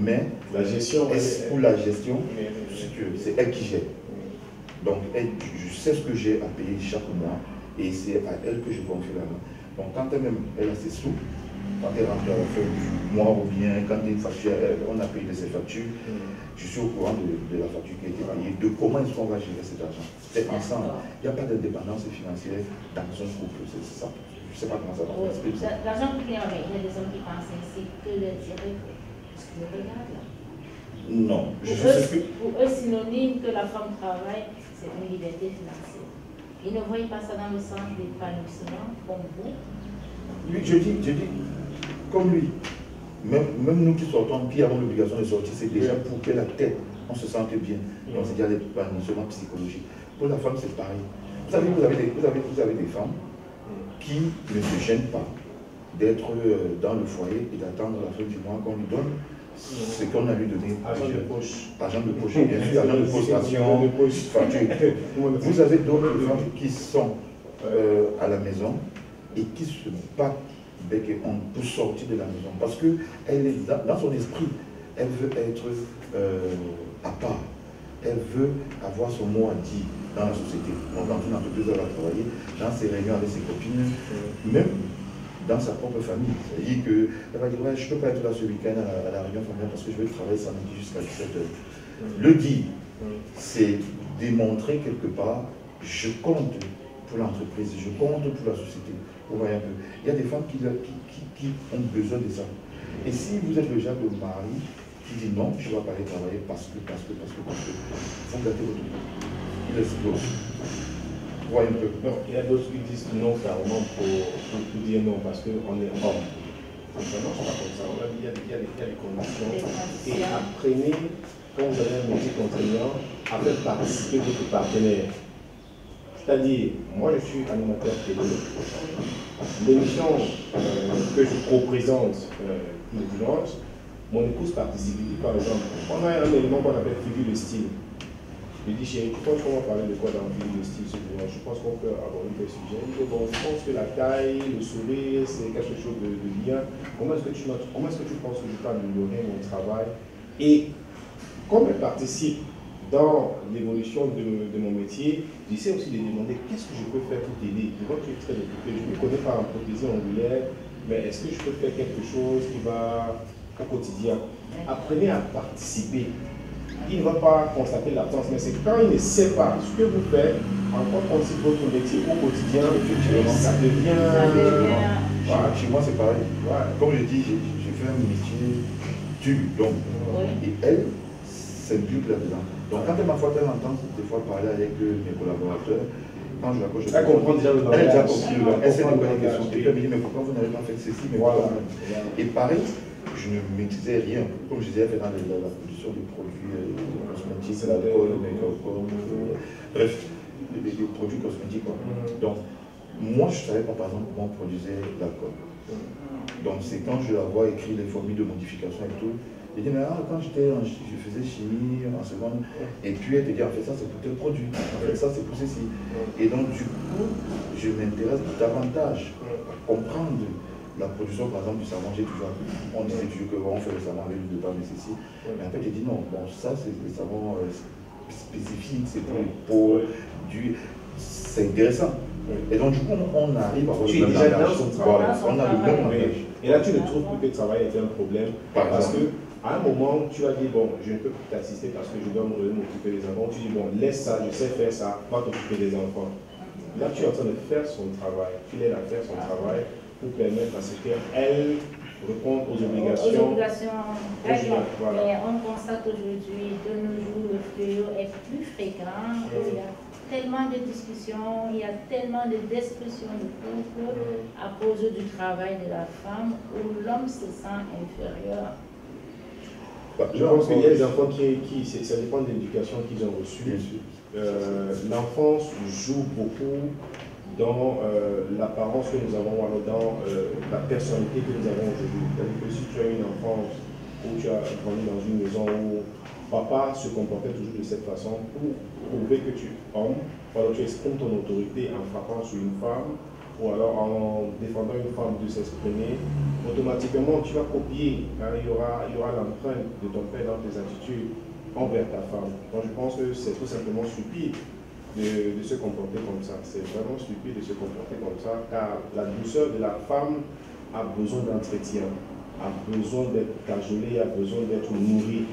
mais La gestion, pour la gestion, c'est elle qui gère. Donc, je sais ce que j'ai à payer chaque mois et c'est à elle que je confie l'argent. Donc, quand elle a ses sous, quand elle rentre à la fin du mois ou bien quand il y a une facture, on a payé de ses factures, je suis au courant de la facture qui a été payée, de comment est-ce qu'on va gérer cet argent. C'est ensemble. Il n'y a pas d'indépendance financière dans un couple, c'est ça. Je ne sais pas comment ça va se passer. L'argent que il y a des hommes qui pensent ainsi que le direct, parce qu'ils le regardent là. Non, Pour eux, synonyme que la femme travaille, c'est une liberté financière. Ils ne voient pas ça dans le sens d'épanouissement comme vous. Oui, je dis, comme lui, même nous qui sortons, qui avons l'obligation de sortir, c'est déjà pour que la tête, on se sente bien. Donc c'est déjà l'épanouissement psychologique. Pour la femme, c'est pareil. Vous avez des femmes qui ne se gênent pas d'être dans le foyer et d'attendre la fin du mois qu'on lui donne ce qu'on a lui donné. Argent de poche. Argent de poche, bien sûr, argent de poche, ration, facture. Vous avez d'autres femmes qui sont à la maison et qui se battent bec et ongle pour sortir de la maison. Parce qu'elle est dans son esprit, elle veut être à part. Elle veut avoir son mot à dire dans la société. Donc, dans une entreprise, elle va travailler, dans ses réunions avec ses copines, même dans sa propre famille. C'est-à-dire qu'elle va dire, ouais, je ne peux pas être là ce week-end à la réunion familiale parce que je vais travailler samedi jusqu'à 17h. Le dire, c'est démontrer quelque part, je compte pour l'entreprise, je compte pour la société. Vous voyez un peu. Il y a des femmes qui ont besoin de ça. Et si vous êtes le genre de mari qui dit non, je ne vais pas aller travailler parce que, vous gâtez votre vie. Il explose. Vous voyez un peu. Non, il y a d'autres qui disent non carrément pour dire non parce qu'on est homme. Ça ne marche pas comme ça. On a dit, il y a des conditions. Et apprenez, quand vous avez un métier contraignant, à faire participer votre partenaire. C'est-à-dire, moi je suis animateur télé. L'émission que je co-présente le dimanche, mon épouse participe. Par exemple, on a un élément qu'on appelle figure de style. Je dis, chérie, tu penses qu'on va parler de quoi dans figure de style ce dimanche? Je pense qu'on peut aborder des sujets. Il dit, bon, je pense que la taille, le sourire, c'est quelque chose de bien. Comment est-ce que tu penses que je peux améliorer mon travail? Et comme elle participe dans l'évolution de mon métier, j'essaie aussi de demander qu'est-ce que je peux faire pour t'aider. Je vois que tu es très occupé, je me connais par un prothésie angulaire, mais est-ce que je peux faire quelque chose qui va au quotidien? Apprenez à participer. il ne va pas constater l'absence, mais c'est quand il ne sait pas ce que vous faites, encore quand c'est votre métier au quotidien, ça devient... Voilà, chez moi, c'est pareil. Ouais. Comme je dis, j'ai fait un métier dur, donc, et elle s'implique là-dedans. Donc, quand elle m'a fait entendre des fois parler avec mes collaborateurs, quand je l'approche, elle comprend déjà le langage. Elle a déjà compris le langage. Elle sait de quoi il est question. Et puis elle me dit, mais pourquoi vous n'avez pas fait ceci, mais voilà. Et pareil, je ne maîtrisais rien. Comme je disais, elle fait dans la production de produits cosmétiques, l'alcool, le make-up, bref, des produits cosmétiques. Donc, moi, je ne savais pas, par exemple, comment on produisait l'alcool. Donc, c'est quand je la vois écrire les formules de modification et tout, je dis, mais quand je faisais chimie en seconde, et puis elle te dit, en fait, ça c'est pour tel produit, en fait, ça c'est pour ceci. Et donc, du coup, je m'intéresse davantage à comprendre la production, par exemple, du savon. J'ai toujours appris, on disait toujours qu'on fait le savon avec l'huile de palme et ceci. Mais en fait, j'ai dit, non, bon, ça c'est le savon spécifique, c'est pour les peaux, c'est intéressant. Et donc, du coup, on arrive à avoir le même langage. Voilà, on a le même langage. Et là, tu ne trouves plus que le travail était un problème. Parce que à un moment, tu as dit, bon, je ne peux plus t'assister parce que je dois m'occuper des enfants. Tu dis, bon, laisse ça, je sais faire ça, va t'occuper des enfants. Là, tu es en train de faire son travail. Tu l'aides à faire son travail pour permettre à ce qu'elle réponde aux obligations. Voilà. Mais on constate aujourd'hui, de nos jours, le fléau est plus fréquent. Il y a tellement de discussions, il y a tellement d'expressions de couple à cause du travail de la femme où l'homme se sent inférieur. Je pense qu'il y a des enfants ça dépend de l'éducation qu'ils ont reçue. L'enfance joue beaucoup dans l'apparence que nous avons, alors dans la personnalité que nous avons aujourd'hui. C'est-à-dire que si tu as une enfance où tu as grandi dans une maison où papa se comportait toujours de cette façon pour prouver que tu es homme, ou alors tu exprimes ton autorité en frappant sur une femme, ou alors en défendant une femme de s'exprimer, automatiquement tu vas copier. Hein, il y aura l'empreinte de ton père dans tes attitudes envers ta femme. Donc je pense que c'est tout simplement stupide de se comporter comme ça. C'est vraiment stupide de se comporter comme ça, car la douceur de la femme a besoin d'entretien, a besoin d'être cajolée, a besoin d'être nourrie.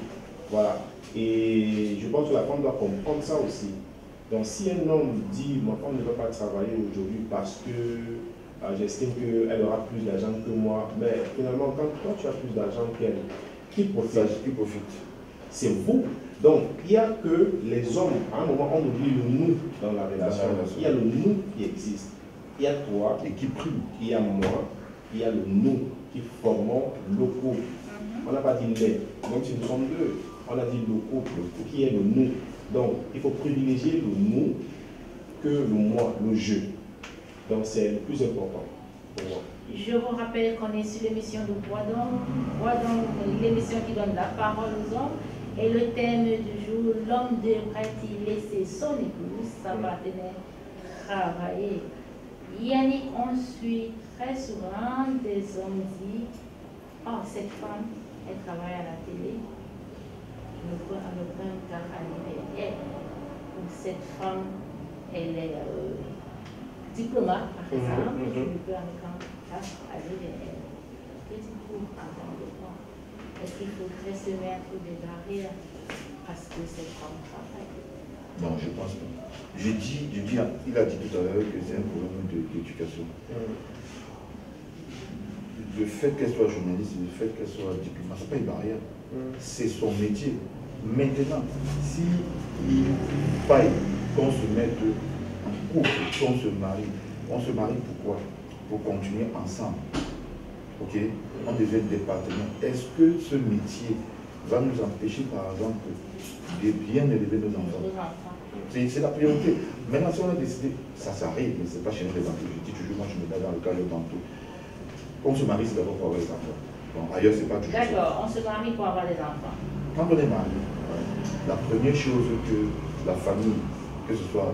Voilà. Et je pense que la femme doit comprendre ça aussi. Donc si un homme dit, ma femme ne va pas travailler aujourd'hui parce que j'estime qu'elle aura plus d'argent que moi, mais finalement, quand toi tu as plus d'argent qu'elle, qui profite? C'est vous. Donc, il n'y a que les hommes, à un moment, on oublie le nous dans la relation. Il y a le nous qui existe. Il y a toi et qui prime. Il y a moi, il y a le nous qui formons locaux. On n'a pas dit les, donc si nous sommes deux, on a dit locaux, qui est le nous. Donc, il faut privilégier le nous que le moi, le je. Donc, c'est le plus important pour moi. Je vous rappelle qu'on est sur l'émission de Voix d'Homme, l'émission qui donne la parole aux hommes. Et le thème du jour, l'homme devrait-il laisser son épouse, sa partenaire, travailler? Yannick, on suit très souvent des hommes disent, oh, cette femme, elle travaille à la télé. Le grand cas annuel. Ou cette femme, elle est diplomate, par exemple. Je peux en cas aller petit coup en temps de temps. Est-ce qu'il faudrait se mettre des barrières parce que cette femme travaille? Non, je pense pas. Il a dit tout à l'heure que c'est un problème d'éducation. Le fait qu'elle soit journaliste, le fait qu'elle soit diplomate, ce n'est pas une barrière. C'est son métier. Maintenant, si il faille qu'on se mette en couple, qu'on se marie pourquoi? Pour continuer ensemble. Ok? On devient des partenaires. Est-ce que ce métier va nous empêcher, par exemple, de bien élever nos enfants? C'est la priorité. Maintenant, si on a décidé, ça arrive, mais ce n'est pas chez nous les enfants. Je dis toujours, moi je me mets dans le cas de tantôt. On se marie, c'est d'abord pour avoir des enfants. Bon, ailleurs, c'est pas toujours. D'accord, on se marie pour avoir des enfants. Quand on est marié, la première chose que la famille, que ce soit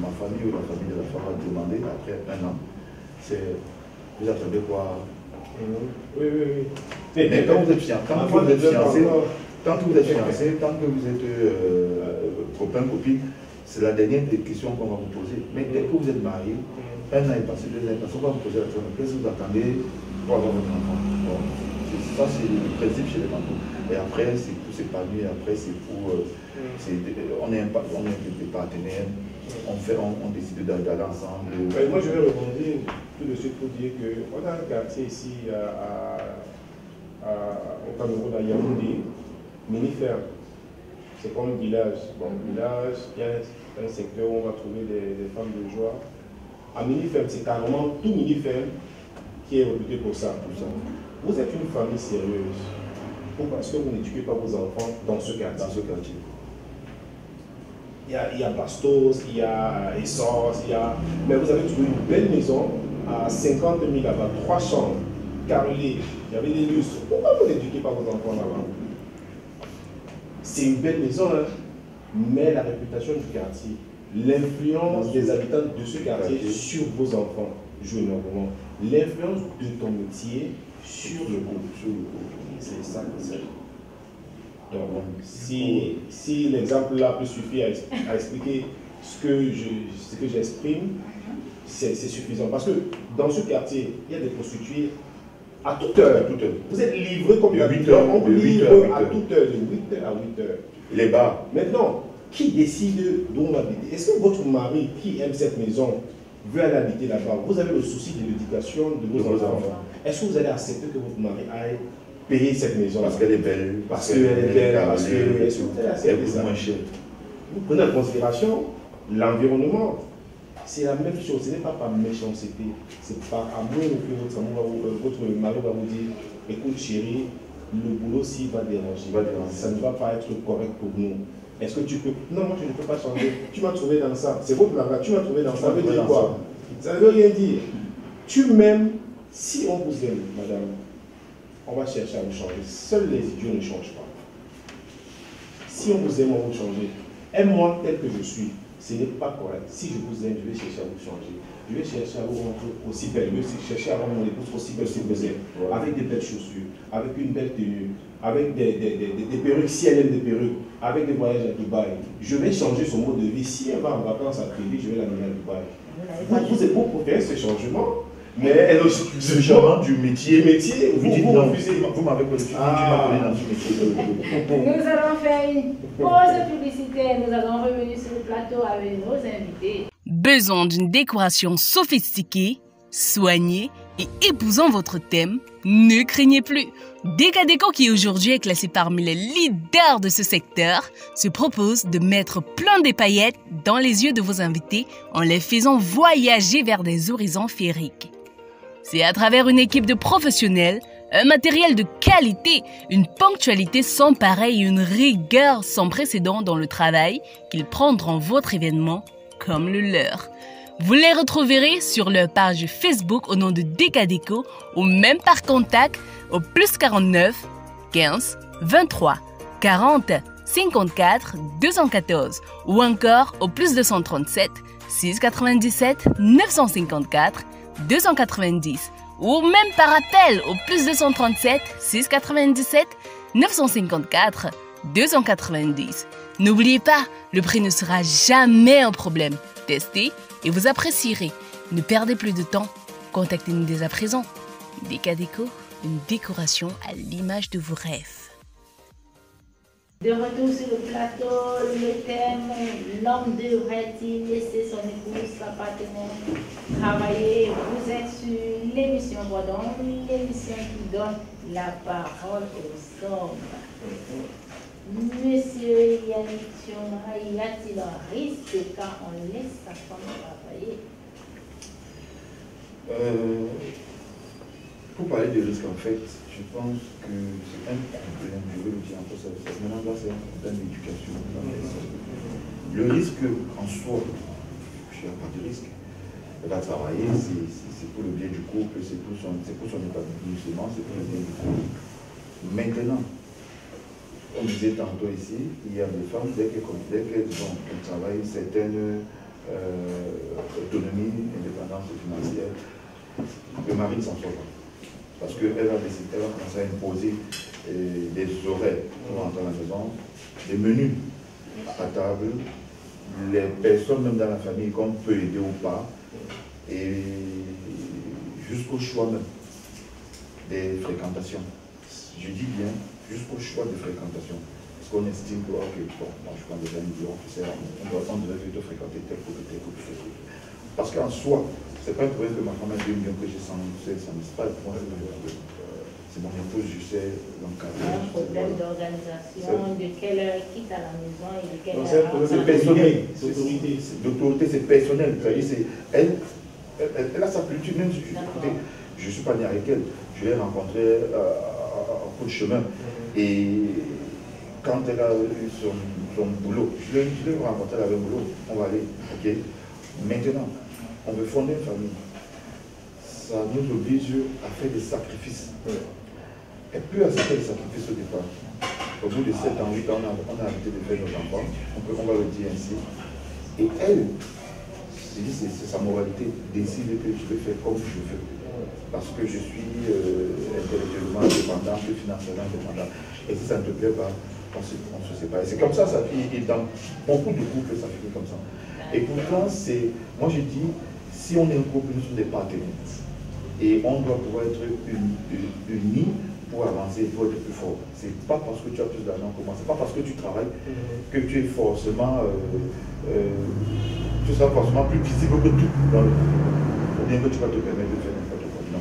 ma famille ou la famille de la femme, va demander après un an, c'est vous attendez quoi? Oui. Mais quand vous êtes fiancé, tant que vous êtes copain, copine, c'est la dernière des questions qu'on va vous poser. Mais dès que vous êtes marié, un an est passé, 2 ans est passé, on va vous poser la question, qu'est-ce que vous attendez pour avoir votre enfant? Bon, Ça, c'est le principe chez les mamans. Et après, c'est pour s'épanouir, après, c'est pour. On est des partenaires, on décide d'aller ensemble. Moi, je vais rebondir tout de suite pour dire qu'on a un quartier ici au Cameroun, à Yaoundé, mini-ferme. C'est comme un village. Bon, village, il y a un secteur où on va trouver des femmes de joie. À mini-ferme, c'est carrément tout mini-ferme qui est réputé pour ça. Vous êtes une famille sérieuse. Pourquoi est-ce que vous n'éduquez pas vos enfants dans ce quartier? Il y a Bastos, il y a Essence, mais vous avez trouvé une belle maison à 50 000 là-bas, 3 chambres, carrelées, il y avait des lustres. Pourquoi vous n'éduquez pas vos enfants là-bas? C'est une belle maison, hein? Mais la réputation du quartier, l'influence des habitants de ce quartier sur vos enfants joue énormément. L'influence de ton métier sur le groupe. C'est ça que c'est. Donc, si l'exemple là peut suffire à expliquer ce que j'exprime, c'est suffisant. Parce que dans ce quartier, il y a des prostituées à toute heure. Vous êtes livrés comme de 8 heures. On vous livre à toute heure, de 8 heures à 8 heures. Les bars. Maintenant, qui décide d'où on va habiter? Est-ce que votre mari qui aime cette maison veut aller habiter là-bas? Vous avez le souci de l'éducation de vos enfants. Est-ce que vous allez accepter que votre mari aille payer cette maison? Parce qu'elle est belle. Parce qu'elle est belle, parce qu'elle est moins chère. Vous prenez en considération l'environnement. C'est la même chose. Ce n'est pas par méchanceté. C'est par amour que votre mari va vous dire, écoute chérie, le boulot s'il va déranger. Ça ne va pas être correct pour nous. Est-ce que tu peux... Non, moi je ne peux pas changer. Tu m'as trouvé dans ça. C'est votre langage. Tu m'as trouvé dans ça. Ça veut dire quoi? Ça ne veut rien dire. Tu m'aimes. Si on vous aime, madame, on va chercher à vous changer. Seuls les idiots ne changent pas. Si on vous aime, on va vous changer. Aime-moi tel que je suis. Ce n'est pas correct. Si je vous aime, je vais chercher à vous changer. Je vais chercher à vous rendre aussi belle. Je vais chercher à rendre mon épouse aussi belle que vous êtes. Avec des belles chaussures, avec une belle tenue, avec des perruques, si elle aime des perruques, avec des voyages à Dubaï. Je vais changer son mode de vie. Si elle va en vacances à Trévis, je vais l'amener à Dubaï. Vous êtes beau pour faire ce changement, mais elle aussi, ce changement du métier, vous dites non. Vous m'avez connu, tu m'as connu dans ce métier. Nous allons faire une pause publicitaire. Nous allons revenir sur le plateau avec nos invités. Besoin d'une décoration sophistiquée, soignée et épousant votre thème? Ne craignez plus. Décadeco, qui aujourd'hui est classé parmi les leaders de ce secteur, se propose de mettre plein de paillettes dans les yeux de vos invités en les faisant voyager vers des horizons féeriques. C'est à travers une équipe de professionnels, un matériel de qualité, une ponctualité sans pareil et une rigueur sans précédent dans le travail qu'ils prendront votre événement comme le leur. Vous les retrouverez sur leur page Facebook au nom de Décadeco ou même par contact au +49 15 23 40 54 214 ou encore au +237 697 954 290 ou même par appel au +237 697 954 290. N'oubliez pas, le prix ne sera jamais un problème. Testez et vous apprécierez. Ne perdez plus de temps. Contactez-nous dès à présent. Décadeco, une décoration à l'image de vos rêves. De retour sur le plateau, le thème, l'homme devrait-il laisser son épouse, sa partenaire, travailler? Vous êtes sur l'émission Boisdon, l'émission qui donne la parole aux hommes. Monsieur Yannick Thiongara, y a-t-il un risque quand on laisse sa femme travailler? Pour parler de risque, en fait, je pense que c'est un problème, je veux le dire en ça. Maintenant, là, c'est un problème d'éducation. Le risque en soi, je n'ai pas de risque. Elle va travailler, c'est pour le bien du couple, c'est pour son épanouissement, c'est pour le bien du couple. Maintenant, comme je disais tantôt ici, il y a des femmes, dès qu'elles travaillent une certaine autonomie, indépendance financière, le mari ne s'en sort pas. Parce qu'elle va commencer à imposer des horaires pour rentrer à la maison, des menus à table, les personnes même dans la famille qu'on peut aider ou pas, et jusqu'au choix même des fréquentations. Je dis bien jusqu'au choix de fréquentation. Parce qu'on estime que, ok, bon, moi je prends déjà une bureau, tu sais, on devrait te fréquenter tel couple, tel couple, tel couple. Parce qu'en soi, c'est pas un problème que ma femme a 2 millions que j'ai 100 000, c'est pas le point. C'est mon épouse, je sais l'encadrer. Un problème d'organisation, de quelle heure il quitte à la maison et de quelle heure. C'est personnel. L'autorité, c'est personnel. Elle a sa culture, même si je ne suis pas né avec elle. Je l'ai rencontrée en cours de chemin. Et quand elle a eu son boulot, je l'ai rencontrée, elle avait un boulot. On va aller. Okay. Maintenant, on veut fonder une famille. Ça nous oblige à faire des sacrifices. Elle peut accepter les sacrifices au départ. Au bout de 7 ans, 8 ans, on a arrêté de faire nos enfants. On va le dire ainsi. Et elle, c'est sa moralité, décide que je vais faire comme je veux. Parce que je suis intellectuellement indépendant, je suis financièrement indépendant. Et si ça ne te plaît pas, on se sépare. Et c'est comme ça finit. Et dans beaucoup de couples, ça finit comme ça. Et pourtant, moi je dis, si on est un couple, nous sommes des partenaires. Et on doit pouvoir être unis pour avancer, pour être plus fort. C'est pas parce que tu as plus d'argent que moi, c'est pas parce que tu travailles que tu es forcément, tu seras forcément plus visible que tout dans le couple. Ou bien que tu vas te permettre de faire n'importe quoi. Non.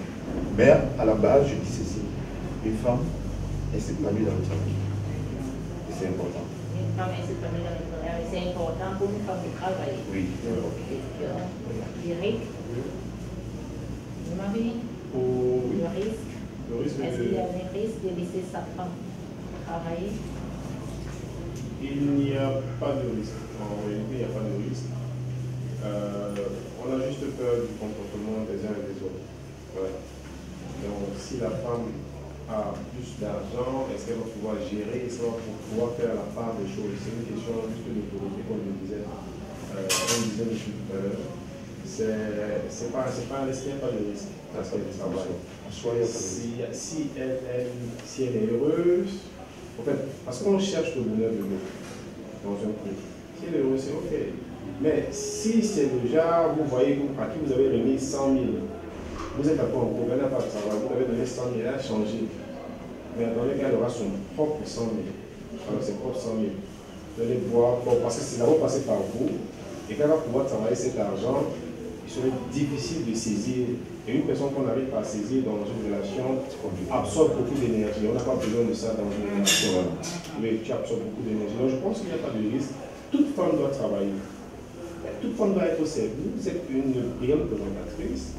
Mais à la base, je dis ceci, une femme, elle s'épanouit dans le travail. Et c'est important. Une femme, elle s'épanouit dans le travail. C'est important pour une femme de travailler. Oui. Eric, Marie, le risque. Est-ce qu'il y a un risque de laisser sa femme travailler? Il n'y a pas de risque. En réalité, il n'y a pas de risque. On a juste peur du comportement des uns et des autres. Voilà. Donc, si la femme a plus d'argent, est-ce qu'elle va pouvoir gérer? Est-ce qu'elle va pouvoir faire la part des choses? C'est une question juste d'autorité, comme je disais. Tout à l'heure. C'est pas un risque, il n'y a pas de risque. Parce qu'elle travaille. Si elle est heureuse, en fait, parce qu'on cherche le bonheur de l'autre dans un couple. Si elle est heureuse, c'est ok. Mais si c'est déjà, vous voyez à qui vous avez remis 100 000, vous êtes d'accord en couple, elle n'a pas de travail, vous avez donné 100 000, elle a changé. Mais dans le cas, elle aura son propre 100 000. Alors ses propres 100 000. Vous allez voir, bon, parce que c'est d'abord passé par vous, et qu'elle va pouvoir travailler cet argent, il serait difficile de saisir. Et une personne qu'on n'arrive pas à saisir dans une relation absorbe beaucoup d'énergie. On n'a pas besoin de ça dans une relation. Mais tu absorbes beaucoup d'énergie. Donc je pense qu'il n'y a pas de risque. Toute femme doit travailler. Toute femme doit être au service. Vous êtes une brillante présentatrice.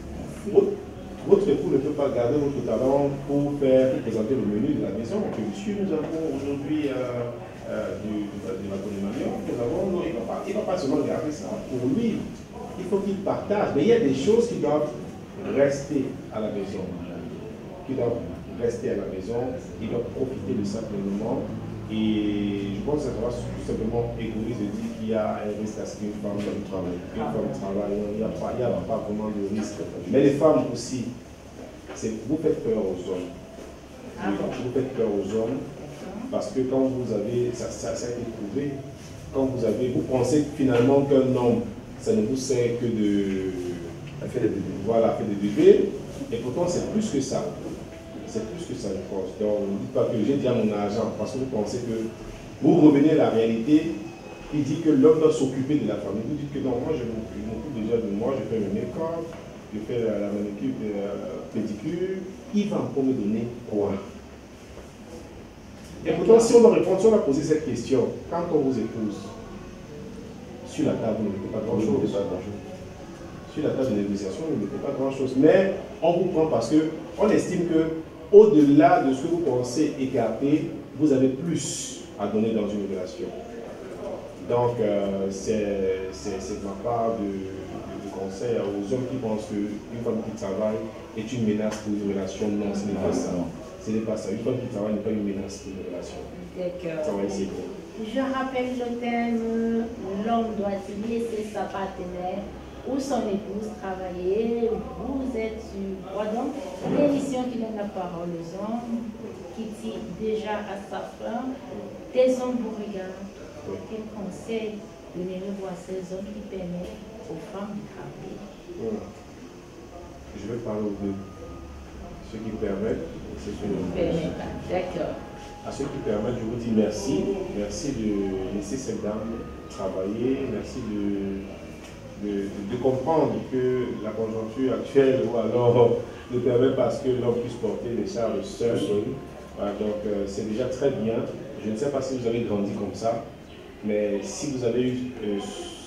Votre époux ne peut pas garder votre talent pour présenter le menu de la maison. Monsieur, nous avons aujourd'hui de la Polymarie. Il ne va pas seulement garder ça pour lui. Il faut qu'il partage. Mais il y a des choses qui doivent rester à la maison. Il doit profiter de ça pleinement. Et je pense que ça va tout simplement égoïste de dire qu'il y a un risque à ce qu'une femme travaille. Une femme travaille, il n'y a pas vraiment de risque. Mais les femmes aussi, vous faites peur aux hommes. Vous faites peur aux hommes parce que quand vous avez, ça a été prouvé, quand vous pensez finalement qu'un homme, ça ne vous sert que de faire des bébés. Voilà, faire des bébés. Et pourtant, c'est plus que ça. C'est plus que ça, je pense. Donc, ne dites pas que j'ai déjà mon argent parce que vous pensez que vous revenez à la réalité. Il dit que l'homme doit s'occuper de la famille. Vous dites que non, moi je m'occupe déjà de moi, je fais le make-up, je fais la manucure, pédicure. Il va encore me donner quoi? Et pourtant, si on doit répondre, si on va poser cette question, quand on vous épouse, sur la table, vous ne mettez pas grand-chose. Sur la table de négociation, vous ne mettez pas grand-chose. Mais on vous prend parce qu'on estime que au-delà de ce que vous pensez écarter, vous avez plus à donner dans une relation. Donc, c'est de ma part de conseil aux hommes qui pensent qu'une femme qui travaille est une menace pour une relation. Non, ce n'est pas ça. Ce n'est pas ça. Une femme qui travaille n'est pas une menace pour une relation. Travailler, c'est bon. Je rappelle le thème, l'homme doit laisser sa partenaire ou son épouse travailler. Vous êtes sur donc l'émission qui donne la parole aux hommes, qui dit déjà à sa femme, des hommes vous regardent. Quel conseil donnez-vous à ces hommes qui permettent aux femmes de travailler? Je vais parler aux deux. ceux qui permettent et ceux qui ne permettent pas. D'accord. À ceux qui permettent, je vous dis merci. Merci de laisser cette dame travailler. Merci de comprendre que la conjoncture actuelle ou alors ne permet pas que l'homme puisse porter les charges seul. Voilà, donc c'est déjà très bien. Je ne sais pas si vous avez grandi comme ça, mais si vous avez eu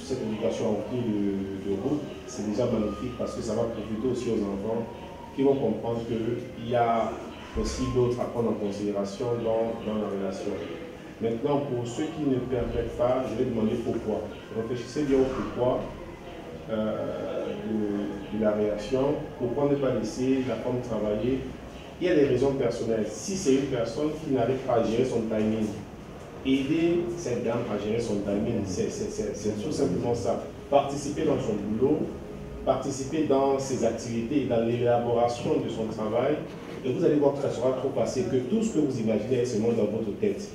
cette éducation en cours de route, c'est déjà magnifique parce que ça va profiter aussi aux enfants qui vont comprendre qu'il y a aussi d'autres à prendre en considération dans la relation. Maintenant, pour ceux qui ne permettent pas, je vais demander pourquoi. Réfléchissez bien au pourquoi de la réaction. Pourquoi ne pas laisser la femme travailler? Il y a des raisons personnelles. Si c'est une personne qui n'arrive pas à gérer son timing, aider cette dame à gérer son timing, c'est tout simplement ça. Participer dans son boulot, participer dans ses activités, dans l'élaboration de son travail, et vous allez voir que ça sera trop facile, que tout ce que vous imaginez est seulement dans votre tête.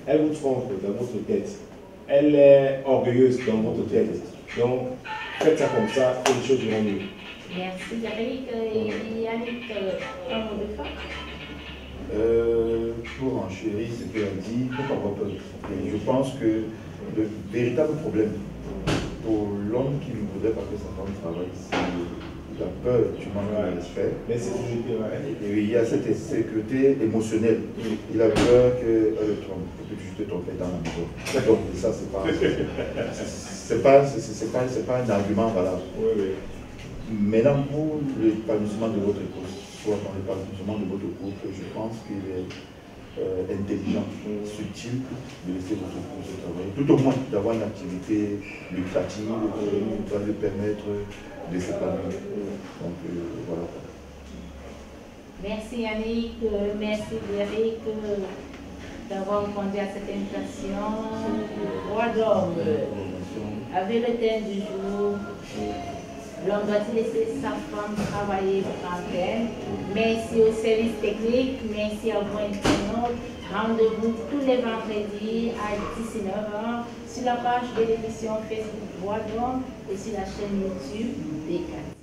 Elle vous trompe dans votre tête. Elle est orgueilleuse dans votre tête. Donc, faites ça comme ça et les choses iront mieux. Merci Yannick. Et Yannick, un mot de fin? Pour enchérir ce qu'elle a dit, il faut pas avoir peur. Et je pense que le véritable problème pour l'homme qui ne voudrait pas que sa femme travaille, c'est la peur du manque de respect. L'insécurité, et il y a cette insécurité émotionnelle. Il a peur qu'elle le trompe, que tu te trompes dans la maison. Donc ça, c'est pas un argument valable. Oui, oui. Maintenant, pour l'épanouissement de votre épouse, soit dans l'épanouissement de votre couple, je pense qu'il est intelligent, subtil de laisser votre épouse travailler. Tout au moins d'avoir une activité lucrative qui va lui permettre de s'épanouir. Donc voilà. Merci Yannick, merci Eric d'avoir répondu à cette invitation. Droit d'homme, avec le thème du jour, l'homme doit-il laisser sa femme travailler pour antenne? Merci au service technique, merci à vous internautes. Rendez-vous tous les vendredis à 19h sur la page de l'émission Facebook Droit d'homme et sur la chaîne YouTube DK.